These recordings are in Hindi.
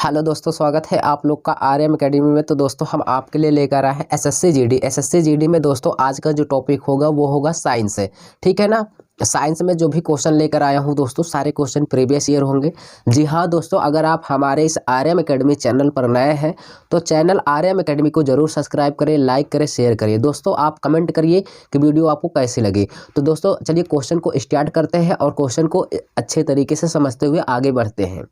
हेलो दोस्तों, स्वागत है आप लोग का आर्यम एकेडमी में। तो दोस्तों हम आपके लिए लेकर आए हैं एसएससी जीडी में। दोस्तों आज का जो टॉपिक होगा वो होगा साइंस है, ठीक है ना। साइंस में जो भी क्वेश्चन लेकर आया हूँ दोस्तों, सारे क्वेश्चन प्रीवियस ईयर होंगे। जी हाँ दोस्तों, अगर आप हमारे इस आर्यम एकेडमी चैनल पर नए हैं तो चैनल आर्यम एकेडमी को जरूर सब्सक्राइब करें, लाइक करें, शेयर करिए। दोस्तों आप कमेंट करिए कि वीडियो आपको कैसी लगी। तो दोस्तों चलिए क्वेश्चन को स्टार्ट करते हैं और क्वेश्चन को अच्छे तरीके से समझते हुए आगे बढ़ते हैं,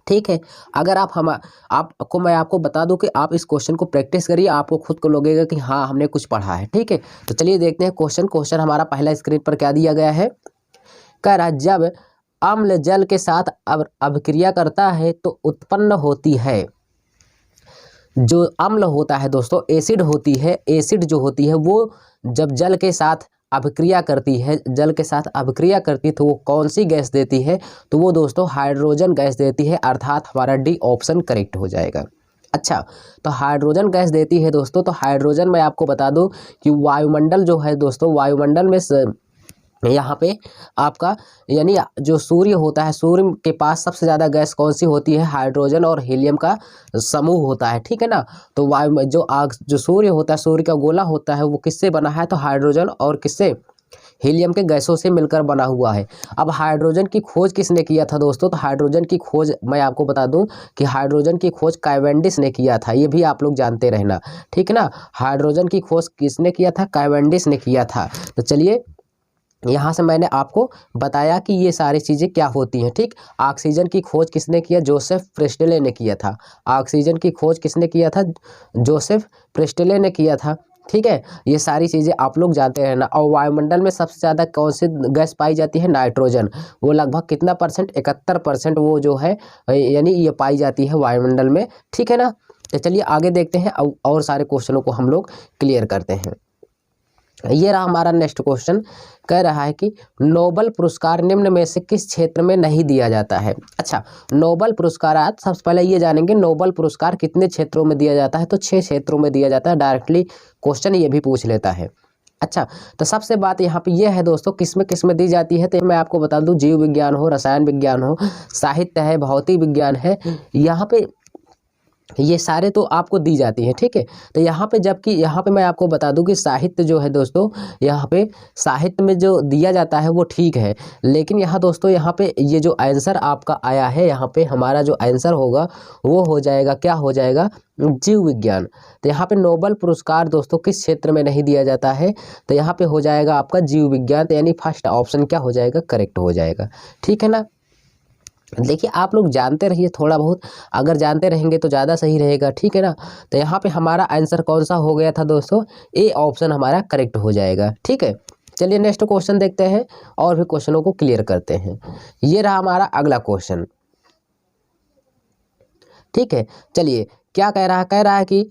ठीक है। अगर आपको मैं आपको बता दूं कि आप इस क्वेश्चन को प्रैक्टिस करिए, आपको खुद को लगेगा कि हाँ हमने कुछ पढ़ा है, ठीक है। तो चलिए देखते हैं क्वेश्चन हमारा पहला स्क्रीन पर क्या दिया गया है। कह रहा जब अम्ल जल के साथ अभिक्रिया करता है तो उत्पन्न होती है, जो अम्ल होता है दोस्तों, एसिड होती है। एसिड जो होती है वो जब जल के साथ अभिक्रिया करती है, तो वो कौन सी गैस देती है? तो वो दोस्तों हाइड्रोजन गैस देती है, अर्थात हमारा डी ऑप्शन करेक्ट हो जाएगा। अच्छा, तो हाइड्रोजन गैस देती है दोस्तों। तो हाइड्रोजन मैं आपको बता दूं कि वायुमंडल जो है दोस्तों, वायुमंडल में यहाँ पे आपका यानी जो सूर्य होता है, सूर्य के पास सबसे ज़्यादा गैस कौन सी होती है? हाइड्रोजन और हीलियम का समूह होता है, ठीक है ना। तो वायु में जो सूर्य होता है, सूर्य का गोला होता है, वो किससे बना है? तो हाइड्रोजन और किससे? हीलियम के गैसों से मिलकर बना हुआ है। अब हाइड्रोजन की खोज किसने किया था दोस्तों? तो हाइड्रोजन की खोज मैं आपको बता दूं कि हाइड्रोजन की खोज कैवेंडिश ने किया था। ये भी आप लोग जानते रहना, ठीक है ना। हाइड्रोजन की खोज किसने किया था? कैवेंडिश ने किया था। तो चलिए यहाँ से मैंने आपको बताया कि ये सारी चीज़ें क्या होती हैं, ठीक। ऑक्सीजन की खोज किसने किया? जोसेफ प्रेस्टले ने किया था। ऑक्सीजन की खोज किसने किया था? जोसेफ प्रेस्टले ने किया था, ठीक है। ये सारी चीज़ें आप लोग जानते हैं ना। और वायुमंडल में सबसे ज़्यादा कौन सी गैस पाई जाती है? नाइट्रोजन। वो लगभग कितना परसेंट? 71% वो जो है यानी ये पाई जाती है वायुमंडल में, ठीक है ना। तो चलिए आगे देखते हैं और सारे क्वेश्चनों को हम लोग क्लियर करते हैं। ये रहा हमारा नेक्स्ट क्वेश्चन। कह रहा है कि नोबेल पुरस्कार निम्न में से किस क्षेत्र में नहीं दिया जाता है? अच्छा, नोबेल पुरस्कार आज सबसे पहले ये जानेंगे नोबेल पुरस्कार कितने क्षेत्रों में दिया जाता है। तो 6 क्षेत्रों में दिया जाता है। डायरेक्टली क्वेश्चन ये भी पूछ लेता है। अच्छा, तो सबसे बात यहाँ पे ये है दोस्तों, किस में दी जाती है? तो मैं आपको बता दूं, जीव विज्ञान हो, रसायन विज्ञान हो, साहित्य है, भौतिक विज्ञान है, यहाँ पे ये सारे तो आपको दी जाती है, ठीक है। तो यहाँ पे जबकि यहाँ पे मैं आपको बता दूं कि साहित्य जो है दोस्तों, यहाँ पे साहित्य में जो दिया जाता है वो ठीक है, लेकिन यहाँ दोस्तों यहाँ पे ये जो आंसर आपका आया है, यहाँ पे हमारा जो आंसर होगा वो हो जाएगा, क्या हो जाएगा? जीव विज्ञान। तो यहाँ पे नोबेल पुरस्कार दोस्तों किस क्षेत्र में नहीं दिया जाता है? तो यहाँ पे हो जाएगा आपका जीव विज्ञान। तो यानी फर्स्ट ऑप्शन क्या हो जाएगा? करेक्ट हो जाएगा, ठीक है ना। देखिए आप लोग जानते रहिए थोड़ा बहुत, अगर जानते रहेंगे तो ज़्यादा सही रहेगा, ठीक है ना। तो यहाँ पे हमारा आंसर कौन सा हो गया था दोस्तों? ए ऑप्शन हमारा करेक्ट हो जाएगा, ठीक है। चलिए नेक्स्ट क्वेश्चन देखते हैं और भी क्वेश्चनों को क्लियर करते हैं। ये रहा हमारा अगला क्वेश्चन, ठीक है। चलिए क्या कह रहा है? कह रहा है कि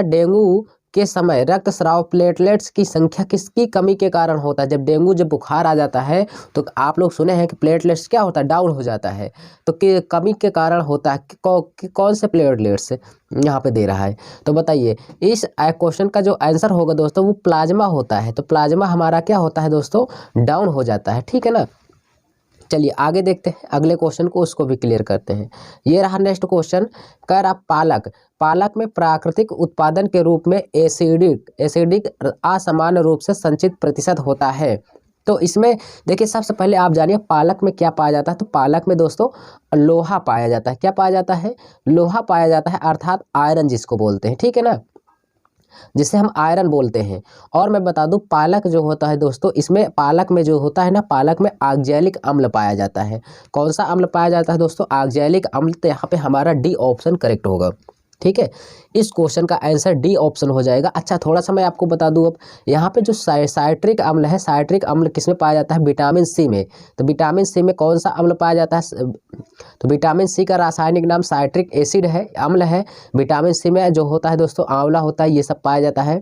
डेंगू के समय रक्तस्राव प्लेटलेट्स की संख्या किसकी कमी के कारण होता है? जब बुखार आ जाता है तो आप लोग सुने हैं कि प्लेटलेट्स क्या होता है? डाउन हो जाता है। तो कमी के कारण होता है कौन से प्लेटलेट्स यहाँ पे दे रहा है? तो बताइए, इस क्वेश्चन का जो आंसर होगा दोस्तों वो प्लाज्मा होता है। तो प्लाज्मा हमारा क्या होता है दोस्तों? डाउन हो जाता है, ठीक है ना। चलिए आगे देखते हैं अगले क्वेश्चन को, उसको भी क्लियर करते हैं। ये रहा नेक्स्ट क्वेश्चन। कह रहा पालक में प्राकृतिक उत्पादन के रूप में एसिडिक असमान रूप से संचित प्रतिशत होता है। तो इसमें देखिए सबसे पहले आप जानिए पालक में क्या पाया जाता है। तो पालक में दोस्तों लोहा पाया जाता है। क्या पाया जाता है? लोहा पाया जाता है, अर्थात आयरन जिसको बोलते हैं, ठीक है ना, जिसे हम आयरन बोलते हैं। और मैं बता दूं पालक जो होता है दोस्तों, इसमें पालक में जो होता है ना, पालक में ऑक्जेलिक अम्ल पाया जाता है। कौन सा अम्ल पाया जाता है दोस्तों? ऑक्जेलिक अम्ल। तो यहाँ पे हमारा डी ऑप्शन करेक्ट होगा, ठीक है। इस क्वेश्चन का आंसर डी ऑप्शन हो जाएगा। अच्छा, थोड़ा सा मैं आपको बता दूं, अब यहाँ पे जो साइट्रिक अम्ल है, साइट्रिक अम्ल किसमें पाया जाता है? विटामिन सी में। तो विटामिन सी में कौन सा अम्ल पाया जाता है? तो विटामिन सी का रासायनिक नाम साइट्रिक एसिड है, अम्ल है। विटामिन सी में जो होता है दोस्तों आंवला होता है, ये सब पाया जाता है।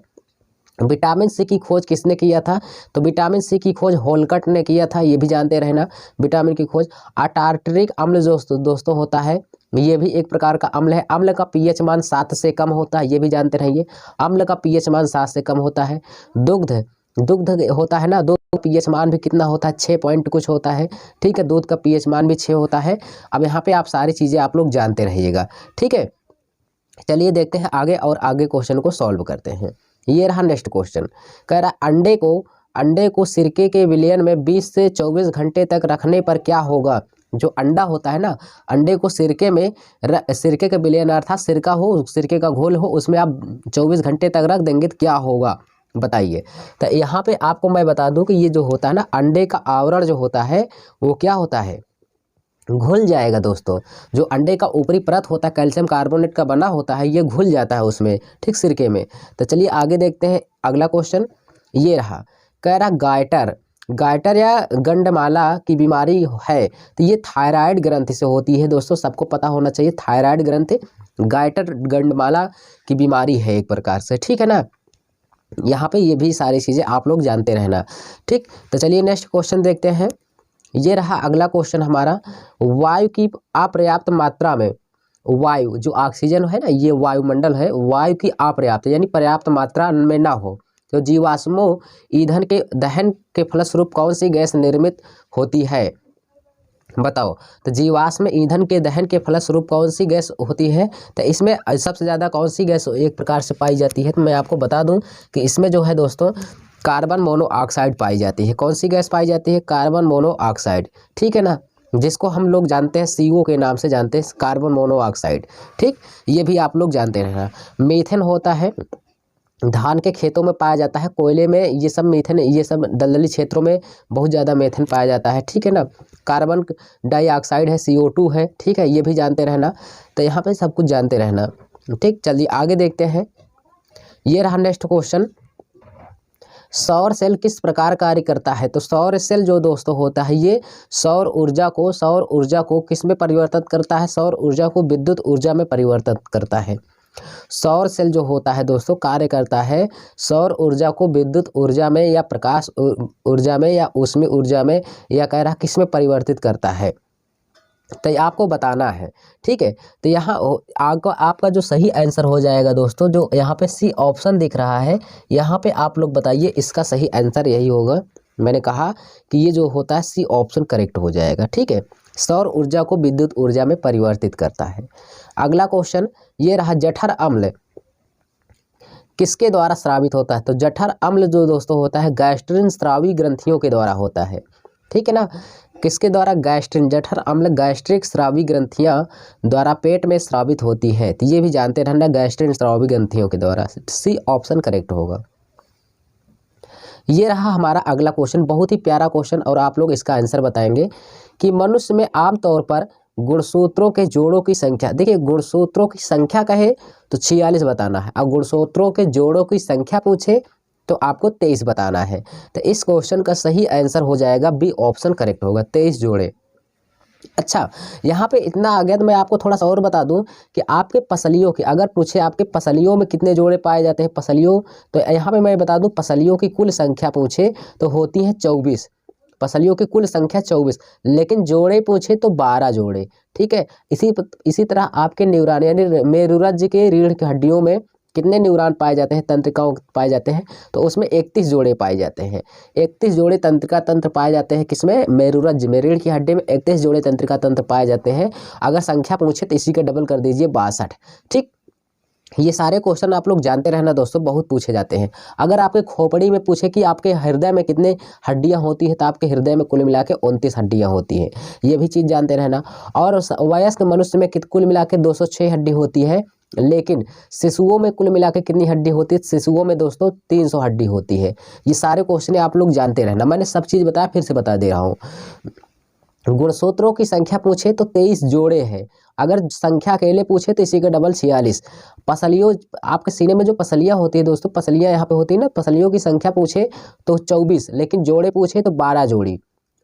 विटामिन सी की खोज किसने किया था? तो विटामिन सी की खोज होलकट ने किया था, ये भी जानते रहना। विटामिन की खोज टार्टरिक अम्ल जो दोस्तों होता है, ये भी एक प्रकार का अम्ल है। अम्ल का पीएच मान 7 से कम होता है, ये भी जानते रहिए। अम्ल का पीएच मान 7 से कम होता है। दुग्ध दुग्ध होता है ना, दूध पीएच मान भी कितना होता है, 6 पॉइंट कुछ होता है। ठीक है, दूध का पीएच मान भी 6 होता है। अब यहाँ पे आप सारी चीज़ें आप लोग जानते रहिएगा। ठीक है, चलिए देखते हैं आगे और आगे क्वेश्चन को सॉल्व करते हैं। ये रहा नेक्स्ट क्वेश्चन। कह रहा अंडे को सिरके के विलयन में 20 से 24 घंटे तक रखने पर क्या होगा। जो अंडा होता है ना, अंडे को सिरके में सिरके के विलयन अर्थात सिरका हो, सिरके का घोल हो, उसमें आप 24 घंटे तक रख देंगे तो क्या होगा बताइए। तो यहाँ पे आपको मैं बता दूं कि ये जो होता है ना, अंडे का आवरण जो होता है वो क्या होता है, घुल जाएगा दोस्तों। जो अंडे का ऊपरी परत होता है कैल्शियम कार्बोनेट का बना होता है, ये घुल जाता है उसमें, ठीक, सिरके में। तो चलिए आगे देखते हैं अगला क्वेश्चन। ये रहा, कह रहा गायटर या गंडमाला की बीमारी है तो ये थायराइड ग्रंथि से होती है दोस्तों, सबको पता होना चाहिए। थायराइड ग्रंथि गायटर गंडमाला की बीमारी है एक प्रकार से, ठीक है ना। यहाँ पे ये भी सारी चीज़ें आप लोग जानते रहना। ठीक, तो चलिए नेक्स्ट क्वेश्चन देखते हैं। ये रहा अगला क्वेश्चन हमारा। वायु की अपर्याप्त मात्रा में, वायु जो ऑक्सीजन है ना, ये वायुमंडल है, वायु की अपर्याप्त यानी पर्याप्त मात्रा में ना हो तो जीवाश्मों ईंधन के दहन के फलस्वरूप कौन सी गैस निर्मित होती है बताओ। तो जीवाश्म ईंधन के दहन के फलस्वरूप कौन सी गैस होती है। तो इसमें सबसे ज़्यादा कौन सी गैस एक प्रकार से पाई जाती है, तो मैं आपको बता दूं कि इसमें जो है दोस्तों कार्बन मोनोऑक्साइड पाई जाती है। कौन सी गैस पाई जाती है, कार्बन मोनोऑक्साइड, ठीक है ना, जिसको हम लोग जानते हैं CO के नाम से जानते हैं, कार्बन मोनोऑक्साइड। ठीक, ये भी आप लोग जानते रहना। मीथेन होता है, धान के खेतों में पाया जाता है, कोयले में, ये सब मीथेन, ये सब दलदली क्षेत्रों में बहुत ज़्यादा मीथेन पाया जाता है, ठीक है ना। कार्बन डाइऑक्साइड है, CO2 है, ठीक है, ये भी जानते रहना। तो यहाँ पे सब कुछ जानते रहना। ठीक, चलिए आगे देखते हैं। ये रहा नेक्स्ट क्वेश्चन। सौर सेल किस प्रकार कार्य करता है। तो सौर सेल जो दोस्तों होता है, ये सौर ऊर्जा को किस में परिवर्तित करता है, सौर ऊर्जा को विद्युत ऊर्जा में परिवर्तित करता है। सौर सेल जो होता है दोस्तों कार्य करता है सौर ऊर्जा को विद्युत ऊर्जा में या प्रकाश ऊर्जा में या ऊष्मीय ऊर्जा में, या कह रहा किस में परिवर्तित करता है, तो ये आपको बताना है। ठीक है, तो यहाँ आपका जो सही आंसर हो जाएगा दोस्तों, जो यहाँ पे C ऑप्शन दिख रहा है, यहाँ पे आप लोग बताइए इसका सही आंसर यही होगा। मैंने कहा कि ये जो होता है C ऑप्शन करेक्ट हो जाएगा। ठीक है, सौर ऊर्जा को विद्युत ऊर्जा में परिवर्तित करता है। अगला क्वेश्चन ये रहा, जठर अम्ल किसके द्वारा स्रावित होता है। तो जठर अम्ल जो दोस्तों होता है गैस्ट्रिन स्रावी ग्रंथियों के द्वारा होता है, ठीक है ना। किसके द्वारा, गैस्ट्रिन, जठर अम्ल गैस्ट्रिक स्रावी ग्रंथियां द्वारा पेट में स्रावित होती है। तो ये भी जानते रहना, गैस्ट्रिन स्रावी ग्रंथियों के द्वारा। C ऑप्शन करेक्ट होगा। ये रहा हमारा अगला क्वेश्चन, बहुत ही प्यारा क्वेश्चन और आप लोग इसका आंसर बताएंगे कि मनुष्य में आमतौर पर गुणसूत्रों के जोड़ों की संख्या, देखिए गुणसूत्रों की संख्या कहे तो 46 बताना है, अब गुणसूत्रों के जोड़ों की संख्या पूछे तो आपको 23 बताना है। तो इस क्वेश्चन का सही आंसर हो जाएगा B ऑप्शन करेक्ट होगा, 23 जोड़े। अच्छा, यहाँ पे इतना आ गया तो मैं आपको थोड़ा सा और बता दूं कि आपके पसलियों की अगर पूछे आपके पसलियों में कितने जोड़े पाए जाते हैं पसलियों, तो यहाँ पे मैं बता दूं पसलियों की कुल संख्या पूछे तो होती है 24, पसलियों की कुल संख्या 24, लेकिन जोड़े पूछे तो 12 जोड़े। ठीक है, इसी तरह आपके न्यूरॉन यानी मेरुरज्ज के रीढ़ की हड्डियों में कितने न्यूरॉन पाए जाते हैं, तंत्रिकाओं पाए जाते हैं, तो उसमें 31 जोड़े पाए जाते हैं। 31 जोड़े तंत्रिका तंत्र पाए जाते हैं, किसमें, मेरुरज्ज में, रीढ़ की हड्डी में 31 जोड़े तंत्रिका तंत्र पाए जाते हैं। अगर संख्या पूछे तो इसी का डबल कर दीजिए, 62। ठीक, ये सारे क्वेश्चन आप लोग जानते रहना दोस्तों, बहुत पूछे जाते हैं। अगर आपके खोपड़ी में पूछे कि आपके हृदय में कितने हड्डियां होती हैं, तो आपके हृदय में कुल मिला के 29 हड्डियां होती हैं, ये भी चीज़ जानते रहना। और वयस्क मनुष्य में कुल मिला के 206 हड्डी होती है, लेकिन शिशुओं में कुल मिला के कितनी हड्डी होती है, शिशुओं में दोस्तों 300 हड्डी होती है। ये सारे क्वेश्चन आप लोग जानते रहना, मैंने सब चीज़ बताया, फिर से बता दे रहा हूँ। गुणसूत्रों की संख्या पूछे तो 23 जोड़े हैं, अगर संख्या अकेले पूछे तो इसी का डबल 46। पसलियों, आपके सीने में जो पसलियाँ होती है दोस्तों, पसलियाँ यहाँ पे होती है ना, पसलियों की संख्या पूछे तो 24, लेकिन जोड़े पूछे तो 12 जोड़ी,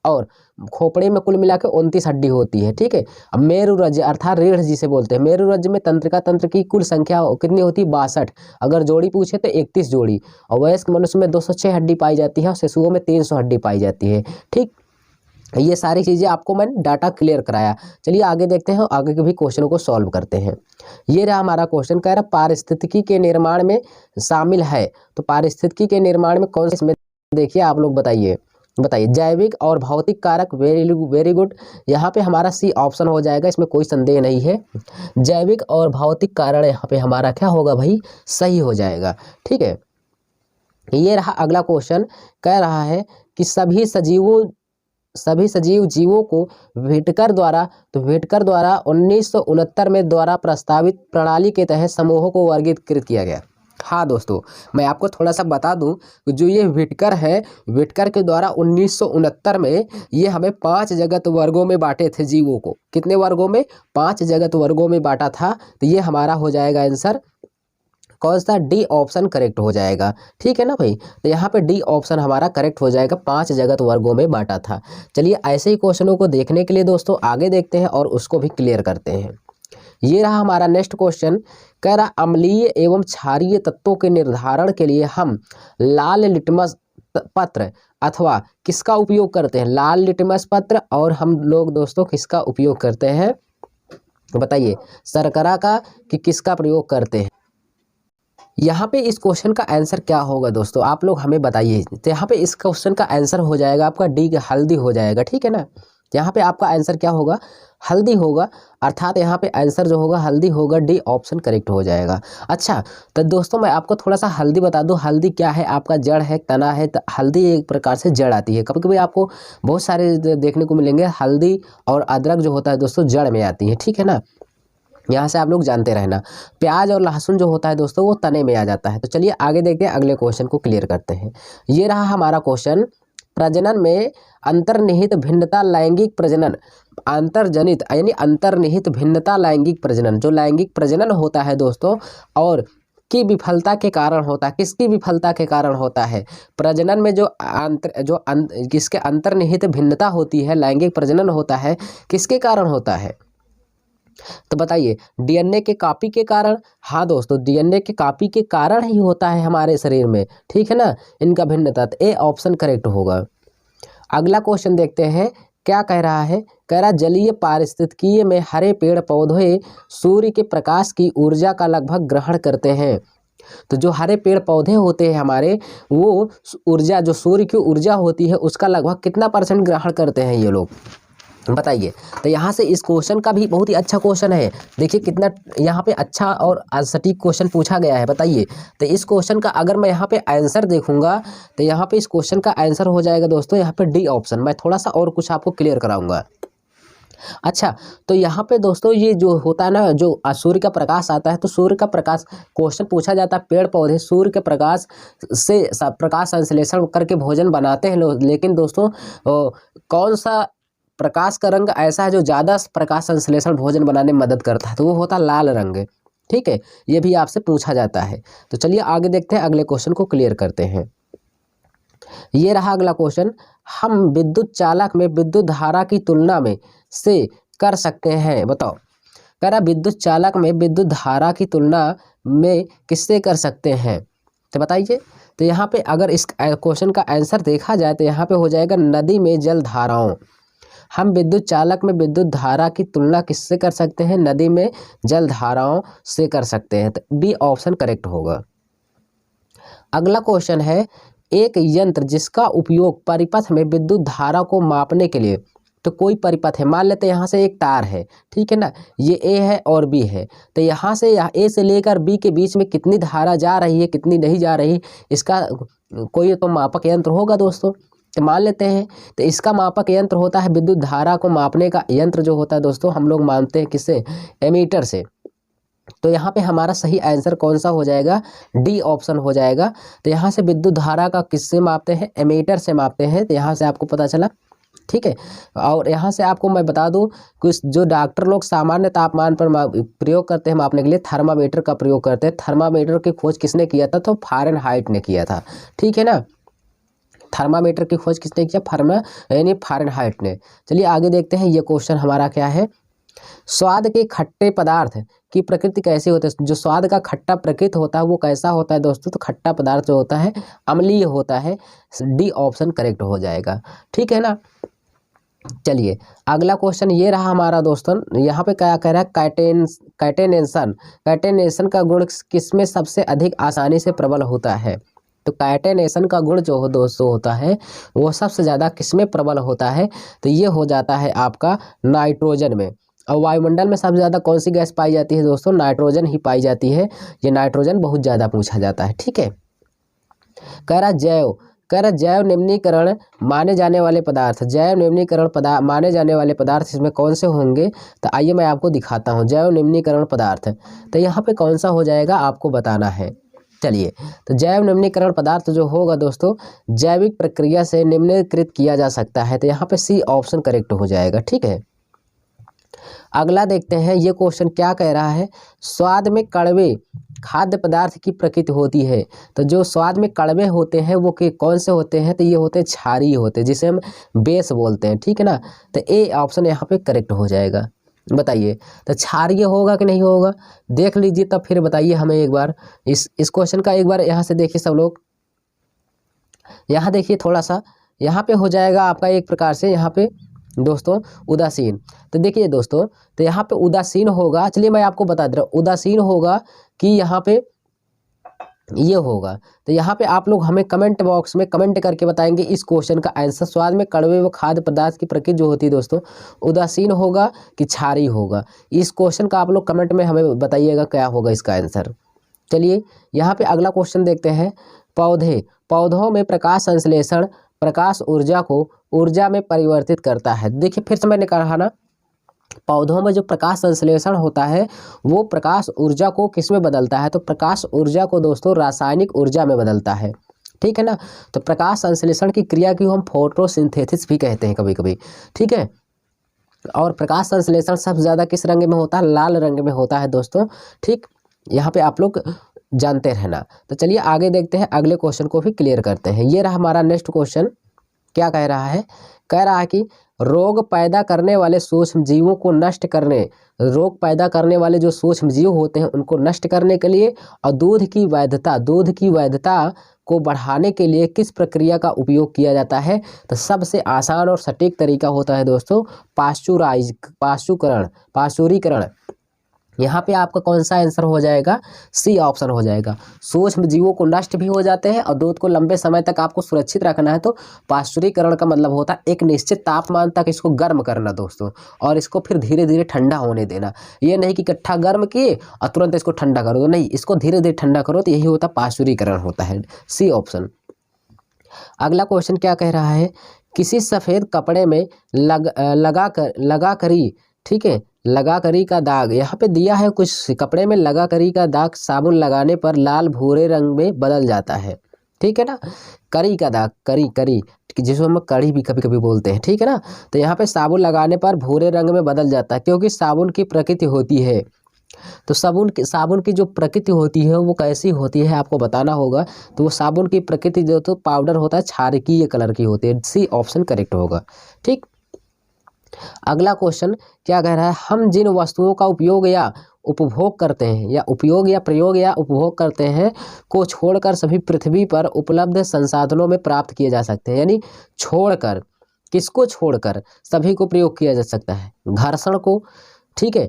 और खोपड़े में कुल मिला के 29 हड्डी होती है। ठीक है, अब मेरुरज्ज अर्थात रीढ़ जिसे बोलते हैं, मेरुरज्ज में तंत्रिका तंत्र की कुल संख्या कितनी होती है, 62, अगर जोड़ी पूछे तो 31 जोड़ी, और वयस्क मनुष्य में 206 हड्डी पाई जाती है, और शिशुओं में 300 हड्डी पाई जाती है। ठीक, ये सारी चीज़ें आपको मैंने डाटा क्लियर कराया। चलिए आगे देखते हैं, आगे के भी क्वेश्चनों को सॉल्व करते हैं। ये रहा हमारा क्वेश्चन, कह रहा पारिस्थितिकी के निर्माण में शामिल है, तो पारिस्थितिकी के निर्माण में कौन से देखिए आप लोग बताइए बताइए जैविक और भौतिक कारक, वेरी गुड। यहाँ पे हमारा सी ऑप्शन हो जाएगा, इसमें कोई संदेह नहीं है। जैविक और भौतिक कारण यहाँ पे हमारा क्या होगा भाई, सही हो जाएगा। ठीक है, ये रहा अगला क्वेश्चन। कह रहा है कि सभी सजीव जीवों को व्हिटकर द्वारा 1969 में द्वारा प्रस्तावित प्रणाली के तहत समूहों को वर्गीकृत किया गया। हाँ दोस्तों, मैं आपको थोड़ा सा बता दूं कि जो ये व्हिटकर है, व्हिटकर के द्वारा 1969 में ये हमें 5 जगत वर्गों में बांटे थे जीवों को। कितने वर्गों में, 5 जगत वर्गों में बांटा था। तो ये हमारा हो जाएगा आंसर कौन सा, डी ऑप्शन करेक्ट हो जाएगा। ठीक है ना भाई, तो यहाँ पे डी ऑप्शन हमारा करेक्ट हो जाएगा, 5 जगत वर्गों में बांटा था। चलिए ऐसे ही क्वेश्चनों को देखने के लिए दोस्तों आगे देखते हैं और उसको भी क्लियर करते हैं। ये रहा हमारा नेक्स्ट क्वेश्चन। कह रहा अम्लीय एवं क्षारीय तत्वों के निर्धारण के लिए हम लाल लिटमस पत्र अथवा किसका उपयोग करते हैं, लाल लिटमस पत्र और हम लोग दोस्तों किसका उपयोग करते हैं, बताइए, शर्करा का कि किसका प्रयोग करते हैं। यहाँ पे इस क्वेश्चन का आंसर क्या होगा दोस्तों, आप लोग हमें बताइए। तो यहाँ पे इस क्वेश्चन का आंसर हो जाएगा आपका डी, हल्दी हो जाएगा। ठीक है ना, यहाँ पे आपका आंसर क्या होगा, हल्दी होगा, अर्थात यहाँ पे आंसर जो होगा हल्दी होगा, डी ऑप्शन करेक्ट हो जाएगा। अच्छा, तो दोस्तों मैं आपको थोड़ा सा हल्दी बता दूँ। हल्दी क्या है, आपका जड़ है, तना है। तो हल्दी एक प्रकार से जड़ आती है। कभी कभी आपको बहुत सारे देखने को मिलेंगे हल्दी और अदरक जो होता है दोस्तों जड़ में आती है। ठीक है ना, यहाँ से आप लोग जानते रहना। प्याज और लहसुन जो होता है दोस्तों वो तने में आ जाता है। तो चलिए आगे देखते हैं, अगले क्वेश्चन को क्लियर करते हैं। ये रहा हमारा क्वेश्चन। प्रजनन में अंतर्निहित भिन्नता लैंगिक प्रजनन, अंतर्जनित यानी अंतर्निहित भिन्नता लैंगिक प्रजनन, जो लैंगिक प्रजनन होता है दोस्तों और की विफलता के कारण होता है। किसकी विफलता के कारण होता है, प्रजनन में किसके अंतर्निहित भिन्नता होती है, लैंगिक प्रजनन होता है, किसके कारण होता है, तो बताइए, डीएनए के कॉपी के कारण। हाँ दोस्तों, डीएनए के कॉपी के कारण ही होता है हमारे शरीर में। ठीक है ना, इनका भिन्नता, तो ए ऑप्शन करेक्ट होगा। अगला क्वेश्चन देखते हैं क्या कह रहा है। कह रहा जलीय पारिस्थितिकी में हरे पेड़ पौधे सूर्य के प्रकाश की ऊर्जा का लगभग ग्रहण करते हैं। तो जो हरे पेड़ पौधे होते हैं हमारे, वो ऊर्जा, जो सूर्य की ऊर्जा होती है उसका लगभग कितना % ग्रहण करते हैं ये लोग, बताइए। तो यहाँ से इस क्वेश्चन का भी बहुत ही अच्छा क्वेश्चन है। देखिए कितना यहाँ पे अच्छा और सटीक क्वेश्चन पूछा गया है, बताइए। तो इस क्वेश्चन का अगर मैं यहाँ पे आंसर देखूंगा तो यहाँ पे इस क्वेश्चन का आंसर हो जाएगा दोस्तों यहाँ पे डी ऑप्शन। मैं थोड़ा सा और कुछ आपको क्लियर कराऊंगा। अच्छा, तो यहाँ पे दोस्तों ये जो होता है ना, जो सूर्य का प्रकाश आता है, तो सूर्य का प्रकाश क्वेश्चन पूछा जाता है, पेड़ पौधे सूर्य के प्रकाश से प्रकाश संश्लेषण करके भोजन बनाते हैं लोग, लेकिन दोस्तों कौन सा प्रकाश का रंग ऐसा है जो ज़्यादा प्रकाश संश्लेषण भोजन बनाने में मदद करता है, तो वो होता है लाल रंग। ठीक है, ये भी आपसे पूछा जाता है। तो चलिए आगे देखते हैं, अगले क्वेश्चन को क्लियर करते हैं। ये रहा अगला क्वेश्चन। हम विद्युत चालक में विद्युत धारा की तुलना में से कर सकते हैं, बताओ। कह रहा विद्युत चालक में विद्युत धारा की तुलना में किससे कर सकते हैं, तो बताइए। तो यहाँ पे अगर इस क्वेश्चन का आंसर देखा जाए तो यहाँ पे हो जाएगा नदी में जल धाराओं। हम विद्युत चालक में विद्युत धारा की तुलना किससे कर सकते हैं, नदी में जल धाराओं से कर सकते हैं। तो बी ऑप्शन करेक्ट होगा। अगला क्वेश्चन है, एक यंत्र जिसका उपयोग परिपथ में विद्युत धारा को मापने के लिए, तो कोई परिपथ है, मान लेते हैं यहाँ से एक तार है, ठीक है ना, ये ए है और बी है। तो यहाँ से ए से लेकर बी के बीच में कितनी धारा जा रही है, कितनी नहीं जा रही, इसका कोई तो मापक यंत्र होगा दोस्तों। तो मान लेते हैं, तो इसका मापक यंत्र होता है, विद्युत धारा को मापने का यंत्र जो होता है दोस्तों, हम लोग मानते हैं किससे, एमीटर से। तो यहाँ पे हमारा सही आंसर कौन सा हो जाएगा, डी ऑप्शन हो जाएगा। तो यहाँ से विद्युत धारा का किससे मापते हैं, एमीटर से मापते हैं। तो यहाँ से आपको पता चला, ठीक है। और यहाँ से आपको मैं बता दूं, कुछ जो डॉक्टर लोग सामान्य तापमान पर प्रयोग करते हैं मापने के लिए, थर्मामीटर का प्रयोग करते हैं। थर्मामीटर की खोज किसने किया था, तो फ़ारेनहाइट ने किया था, ठीक है ना। थर्मामीटर की खोज किसने किया, यानी फ़ारेनहाइट ने। चलिए आगे देखते हैं, ये क्वेश्चन हमारा क्या है। स्वाद के खट्टे पदार्थ की प्रकृति कैसी होती है, जो स्वाद का खट्टा प्रकृति होता है वो कैसा होता है दोस्तों, तो खट्टा पदार्थ जो होता है अम्लीय होता है। डी ऑप्शन करेक्ट हो जाएगा, ठीक है ना। चलिए अगला क्वेश्चन ये रहा हमारा दोस्तों, यहाँ पे क्या कह रहा है, कैटेनेशन का गुण किसमें सबसे अधिक आसानी से प्रबल होता है। तो काइटेनेशन का गुण जो दोस्तों होता है वो सबसे ज़्यादा किसमें प्रबल होता है, तो ये हो जाता है आपका नाइट्रोजन में। और वायुमंडल में सबसे ज़्यादा कौन सी गैस पाई जाती है दोस्तों, नाइट्रोजन ही पाई जाती है। ये नाइट्रोजन बहुत ज़्यादा पूछा जाता है। ठीक है, कह रहा जैव निम्नीकरण माने जाने वाले पदार्थ, जैव निम्नीकरण माने जाने वाले पदार्थ इसमें कौन से होंगे, तो आइए मैं आपको दिखाता हूँ। जैव निम्नीकरण पदार्थ, तो यहाँ पे कौन सा हो जाएगा आपको बताना है। चलिए, तो जैव निम्नीकरण पदार्थ जो होगा दोस्तों, जैविक प्रक्रिया से निम्नीकृत किया जा सकता है, तो यहाँ पे सी ऑप्शन करेक्ट हो जाएगा। ठीक है, अगला देखते हैं ये क्वेश्चन क्या कह रहा है। स्वाद में कड़वे खाद्य पदार्थ की प्रकृति होती है, तो जो स्वाद में कड़वे होते हैं वो कौन से होते हैं, तो ये होते हैं क्षारीय होते हैं, जिसे हम बेस बोलते हैं। ठीक है ना, तो ए ऑप्शन यहाँ पे करेक्ट हो जाएगा। बताइए, तो क्षारीय होगा कि नहीं होगा, देख लीजिए तब फिर बताइए हमें एक बार। इस क्वेश्चन का एक बार यहाँ से देखिए सब लोग, यहाँ देखिए थोड़ा सा, यहाँ पे हो जाएगा आपका एक प्रकार से यहाँ पे दोस्तों उदासीन। तो देखिए दोस्तों, तो यहाँ पे उदासीन होगा, चलिए मैं आपको बता दे रहा हूँ, उदासीन होगा कि यहाँ पे ये होगा। तो यहाँ पे आप लोग हमें कमेंट बॉक्स में कमेंट करके बताएंगे इस क्वेश्चन का आंसर। स्वाद में कड़वे व खाद्य पदार्थ की प्रकृति जो होती है दोस्तों, उदासीन होगा कि क्षारीय होगा, इस क्वेश्चन का आप लोग कमेंट में हमें बताइएगा क्या होगा इसका आंसर। चलिए यहाँ पे अगला क्वेश्चन देखते हैं। पौधों में प्रकाश संश्लेषण प्रकाश ऊर्जा को ऊर्जा में परिवर्तित करता है। देखिए फिर से मैंने कहा ना, पौधों में जो प्रकाश संश्लेषण होता है वो प्रकाश ऊर्जा को किस में बदलता है, तो प्रकाश ऊर्जा को दोस्तों रासायनिक ऊर्जा में बदलता है। ठीक है ना, तो प्रकाश संश्लेषण की क्रिया की हम फोटोसिंथेसिस भी कहते हैं कभी कभी। ठीक है, और प्रकाश संश्लेषण सबसे ज़्यादा किस रंग में होता है, लाल रंग में होता है दोस्तों। ठीक, यहाँ पे आप लोग जानते रहना। तो चलिए आगे देखते हैं, अगले क्वेश्चन को भी क्लियर करते हैं। ये रहा हमारा नेक्स्ट क्वेश्चन। क्या कह रहा है, कह रहा है कि रोग पैदा करने वाले सूक्ष्म जीवों को नष्ट करने, रोग पैदा करने वाले जो सूक्ष्म जीव होते हैं उनको नष्ट करने के लिए और दूध की वैधता को बढ़ाने के लिए किस प्रक्रिया का उपयोग किया जाता है, तो सबसे आसान और सटीक तरीका होता है दोस्तों पाश्चुरीकरण। यहाँ पे आपका कौन सा आंसर हो जाएगा, सी ऑप्शन हो जाएगा। सूक्ष्म जीवों को नष्ट भी हो जाते हैं और दूध को लंबे समय तक आपको सुरक्षित रखना है, तो पाश्चुरीकरण का मतलब होता है एक निश्चित तापमान तक इसको गर्म करना दोस्तों, और इसको फिर धीरे धीरे ठंडा होने देना। ये नहीं कि इकट्ठा गर्म किए और तुरंत इसको ठंडा करो, तो नहीं, इसको धीरे धीरे ठंडा करो, तो यही होता पाश्चुरीकरण होता है, सी ऑप्शन। अगला क्वेश्चन क्या कह रहा है, किसी सफ़ेद कपड़े में लगाकरी, ठीक है, लगाकरी का दाग, यहाँ पे दिया है कुछ कपड़े में लगाकरी का दाग साबुन लगाने पर लाल भूरे रंग में बदल जाता है। ठीक है ना, करी का दाग, करी जिसको हम कड़ी भी कभी कभी बोलते हैं। ठीक है ना, तो यहाँ पे साबुन लगाने पर भूरे रंग में बदल जाता है, क्योंकि साबुन की प्रकृति होती है। तो साबुन की जो प्रकृति होती है वो कैसी होती है आपको बताना होगा। तो वो साबुन की प्रकृति जो तो पाउडर होता है क्षारकीय कलर की होती है, सी ऑप्शन करेक्ट होगा। ठीक, अगला क्वेश्चन क्या कह रहा है, हम जिन वस्तुओं का उपयोग या उपभोग करते हैं या उपभोग करते हैं को छोड़कर सभी पृथ्वी पर उपलब्ध संसाधनों में प्राप्त किए जा सकते हैं। यानी छोड़कर, किसको छोड़कर, सभी को प्रयोग किया जा सकता है। घर्षण को, ठीक है,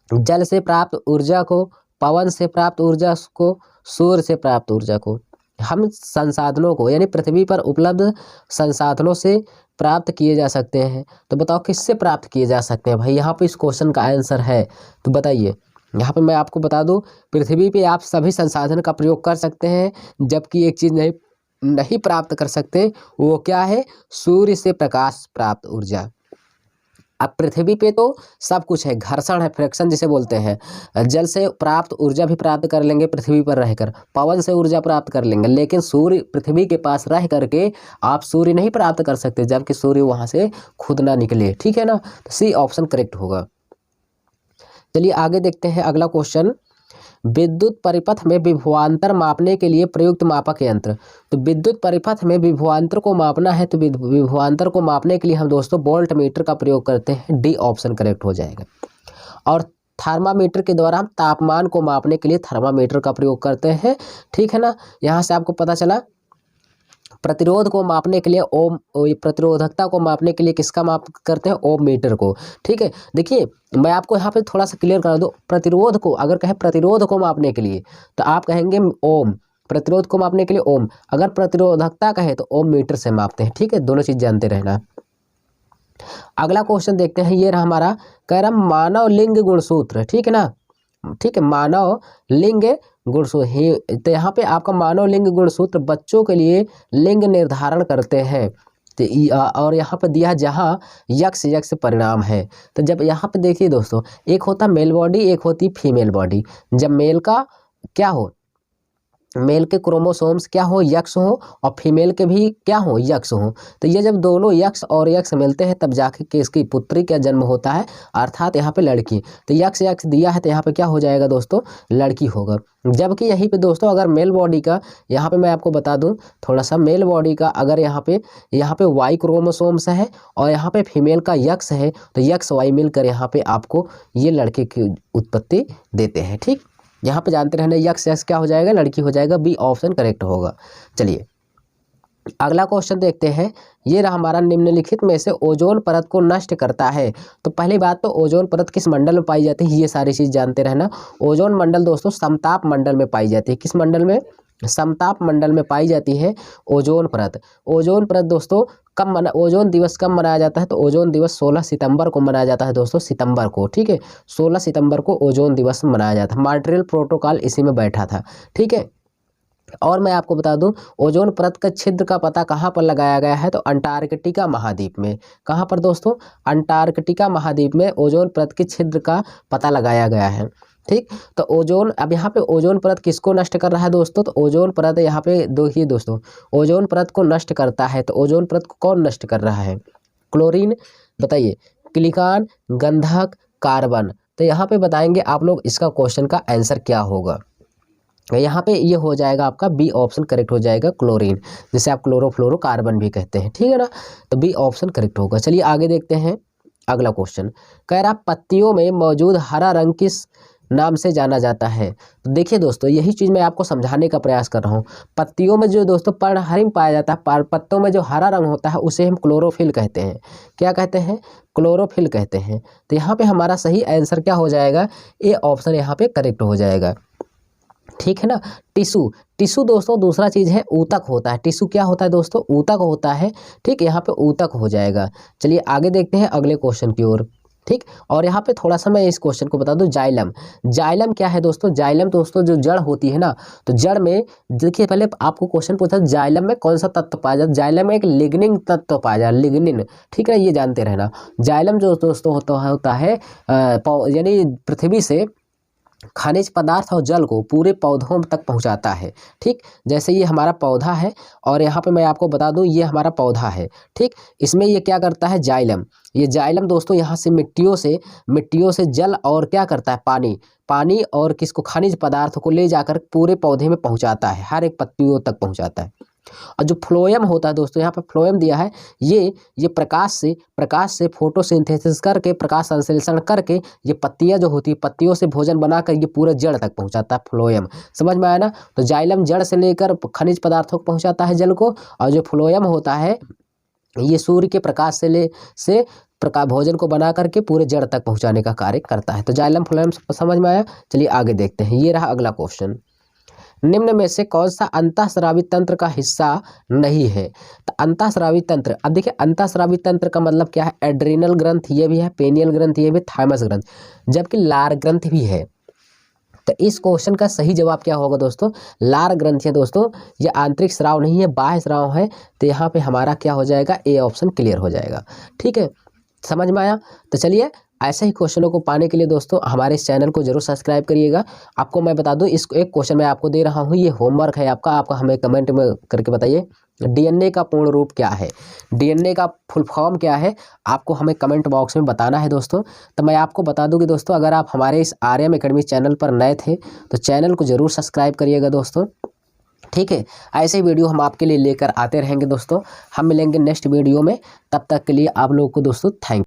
जल से प्राप्त ऊर्जा को, पवन से प्राप्त ऊर्जा को, सूर्य से प्राप्त ऊर्जा को। हम संसाधनों को यानी पृथ्वी पर उपलब्ध संसाधनों से प्राप्त किए जा सकते हैं। तो बताओ किससे प्राप्त किए जा सकते हैं भाई, यहाँ पे इस क्वेश्चन का आंसर है। तो बताइए, यहाँ पे मैं आपको बता दूं, पृथ्वी पे आप सभी संसाधन का प्रयोग कर सकते हैं, जबकि एक चीज़ नहीं प्राप्त कर सकते, वो क्या है, सूर्य से प्रकाश प्राप्त ऊर्जा। अब पृथ्वी पे तो सब कुछ है, घर्षण है, फ्रिक्शन जिसे बोलते हैं। जल से प्राप्त ऊर्जा भी प्राप्त कर लेंगे पृथ्वी पर रहकर, पवन से ऊर्जा प्राप्त कर लेंगे, लेकिन सूर्य पृथ्वी के पास रह करके आप सूर्य नहीं प्राप्त कर सकते, जबकि सूर्य वहाँ से खुद ना निकले। ठीक है ना, तो सी ऑप्शन करेक्ट होगा। चलिए आगे देखते हैं अगला क्वेश्चन। विद्युत परिपथ में विभवांतर मापने के लिए प्रयुक्त मापक यंत्र। तो विद्युत परिपथ में विभवांतर को मापना है, तो विभवांतर को मापने के लिए हम दोस्तों वोल्ट मीटर का प्रयोग करते हैं, डी ऑप्शन करेक्ट हो जाएगा। और थर्मामीटर के द्वारा हम तापमान को मापने के लिए थर्मामीटर का प्रयोग करते हैं। ठीक है ना, यहाँ से आपको पता चला। प्रतिरोध को मापने के लिए ओम, प्रतिरोधकता को मापने के लिए किसका माप करते हैं, ओम मीटर को। ठीक है, देखिए मैं आपको यहाँ पे थोड़ा सा क्लियर करा दूँ। प्रतिरोध को अगर कहें प्रतिरोध को मापने के लिए तो आप कहेंगे ओम, प्रतिरोध को मापने के लिए ओम, अगर प्रतिरोधकता कहे तो ओम मीटर से मापते हैं। ठीक है, दोनों चीज जानते रहना। अगला क्वेश्चन देखते हैं, ये रहा हमारा, कह रहा मानव लिंग गुणसूत्र। ठीक है ना, ठीक है, मानव लिंग गुणसूत्र। तो यहाँ पे आपका मानव लिंग गुणसूत्र बच्चों के लिए लिंग निर्धारण करते हैं। तो और यहाँ पर दिया जहाँ यक्स यक्स परिणाम है। तो जब यहाँ पे देखिए दोस्तों, एक होता मेल बॉडी, एक होती फीमेल बॉडी। जब मेल का क्या हो, मेल के क्रोमोसोम्स क्या हो, यक्स हो, और फीमेल के भी क्या हो, यक्स हो। तो ये जब दोनों यक्स और यक्स मिलते हैं तब जाके के इसकी पुत्री का जन्म होता है, अर्थात यहाँ पे लड़की। तो यक्स यक्स दिया है तो यहाँ पे क्या हो जाएगा दोस्तों, लड़की होगा। जबकि यहीं पे दोस्तों अगर मेल बॉडी का, यहाँ पे मैं आपको बता दूं थोड़ा सा, मेल बॉडी का अगर यहाँ पे वाई क्रोमोसोम्स है और यहाँ पे फीमेल का यक्स है, तो यक्स वाई मिलकर यहाँ पे आपको ये लड़के की उत्पत्ति देते हैं। ठीक, यहाँ पे जानते रहना, यक्स यक्स क्या हो जाएगा, लड़की हो जाएगा। बी ऑप्शन करेक्ट होगा। चलिए अगला क्वेश्चन देखते हैं, ये रहा हमारा, निम्नलिखित में से ओजोन परत को नष्ट करता है। तो पहली बात तो ओजोन परत किस मंडल में पाई जाती है, ये सारी चीज जानते रहना। ओजोन मंडल दोस्तों समताप मंडल में पाई जाती है। किस मंडल में, समताप मंडल में पाई जाती है ओजोन परत। ओजोन परत दोस्तों ओजोन दिवस कब मनाया जाता है, तो ओजोन दिवस 16 सितंबर को मनाया जाता है दोस्तों, सितंबर को। ठीक है, 16 सितंबर को ओजोन दिवस मनाया जाता है। मॉन्ट्रियल प्रोटोकॉल इसी में बैठा था। ठीक है, और मैं आपको बता दूं, ओजोन परत का छिद्र का पता कहाँ पर लगाया गया है, तो अंटार्कटिका महाद्वीप में। कहाँ पर दोस्तों, अंटार्कटिका महाद्वीप में ओजोन परत के छिद्र का पता लगाया गया है। ठीक, तो ओजोन, अब यहाँ पे ओजोन परत किसको नष्ट कर रहा है दोस्तों, तो ओजोन परत यहाँ पे देखिए दोस्तों, ओजोन परत को नष्ट करता है। तो ओजोन परत को कौन नष्ट कर रहा है, क्लोरीन, बताइए, सिलिकॉन, गंधक, कार्बन। तो यहाँ पे बताएंगे आप लोग इसका क्वेश्चन का आंसर क्या होगा। यहाँ पे ये हो जाएगा आपका बी ऑप्शन करेक्ट हो जाएगा, क्लोरीन, जिसे आप क्लोरोफ्लोरोकार्बन भी कहते हैं। ठीक है ना, तो बी ऑप्शन करेक्ट होगा। चलिए आगे देखते हैं अगला क्वेश्चन, कह रहा पत्तियों में मौजूद हरा रंग किस नाम से जाना जाता है। तो देखिए दोस्तों, यही चीज़ मैं आपको समझाने का प्रयास कर रहा हूँ। पत्तियों में जो दोस्तों पर्णहरिम पाया जाता है, पत्तों में जो हरा रंग होता है उसे हम क्लोरोफिल कहते हैं। क्या कहते हैं, क्लोरोफिल कहते हैं। तो यहाँ पे हमारा सही आंसर क्या हो जाएगा, ए ऑप्शन यहाँ पे करेक्ट हो जाएगा। ठीक है ना, टिश्यू, टिश्यू दोस्तों दूसरा चीज़ है, ऊतक होता है। टिश्यू क्या होता है दोस्तों, ऊतक होता है। ठीक, यहाँ पे ऊतक हो जाएगा। चलिए आगे देखते हैं अगले क्वेश्चन की ओर। ठीक, और यहाँ पे थोड़ा सा मैं इस क्वेश्चन को बता दूं, जाइलम। जाइलम क्या है दोस्तों, जाइलम दोस्तों जो जड़ होती है ना, तो जड़ में देखिए, पहले आपको क्वेश्चन पूछा जाइलम में कौन सा तत्व पाया जाता है, जाइलम में एक लिग्निन तत्व पाया जाता है, लिग्निन। ठीक है, ये जानते रहना। जाइलम जो दोस्तों होता है यानी पृथ्वी से खनिज पदार्थ और जल को पूरे पौधों तक पहुंचाता है। ठीक, जैसे ये हमारा पौधा है और यहाँ पे मैं आपको बता दूं ये हमारा पौधा है। ठीक, इसमें ये क्या करता है, जाइलम, ये जाइलम दोस्तों यहाँ से मिट्टियों से जल और क्या करता है, पानी और किसको, खनिज पदार्थ को ले जाकर पूरे पौधे में पहुँचाता है, हर एक पत्तियों तक पहुँचाता है। और जो फ्लोएम होता है दोस्तों, यहाँ पर फ्लोएम दिया है, ये प्रकाश से फोटोसिंथेसिस करके, प्रकाश संश्लेषण करके, ये पत्तियां जो होती है, पत्तियों से भोजन बनाकर ये पूरे जड़ तक पहुंचाता है फ्लोएम। समझ में आया ना, तो जाइलम जड़ से लेकर खनिज पदार्थों को पहुंचाता है, जल को, और जो फ्लोएम होता है ये सूर्य के प्रकाश से प्रकाश भोजन को बना करके पूरे जड़ तक पहुंचाने का कार्य करता है। तो जाइलम फ्लोएम समझ में आया। चलिए आगे देखते हैं, ये रहा अगला क्वेश्चन, निम्न में से कौन सा अंतःस्रावी तंत्र का हिस्सा नहीं है। तो अंतःस्रावी तंत्र, अब देखिए अंतःस्रावी तंत्र का मतलब क्या है, एड्रिनल ग्रंथ ये भी है, पेनियल ग्रंथ ये भी, थाइमस ग्रंथ, जबकि लार ग्रंथ भी है। तो इस क्वेश्चन का सही जवाब क्या होगा दोस्तों, लार ग्रंथ है दोस्तों, ये आंतरिक स्राव नहीं है, बाह्य स्राव है। तो यहाँ पे हमारा क्या हो जाएगा, ए ऑप्शन क्लियर हो जाएगा। ठीक है, समझ में आया। तो चलिए ऐसे ही क्वेश्चनों को पाने के लिए दोस्तों हमारे इस चैनल को जरूर सब्सक्राइब करिएगा। आपको मैं बता दूं, इस एक क्वेश्चन मैं आपको दे रहा हूं, ये होमवर्क है आपका हमें कमेंट में करके बताइए, डीएनए का पूर्ण रूप क्या है, डीएनए का फुल फॉर्म क्या है, आपको हमें कमेंट बॉक्स में बताना है दोस्तों। तो मैं आपको बता दूं कि दोस्तों अगर आप हमारे इस आर्यम एकेडमी चैनल पर नए थे तो चैनल को जरूर सब्सक्राइब करिएगा दोस्तों। ठीक है, ऐसे ही वीडियो हम आपके लिए लेकर आते रहेंगे दोस्तों। हम मिलेंगे नेक्स्ट वीडियो में, तब तक के लिए आप लोगों को दोस्तों थैंक यू।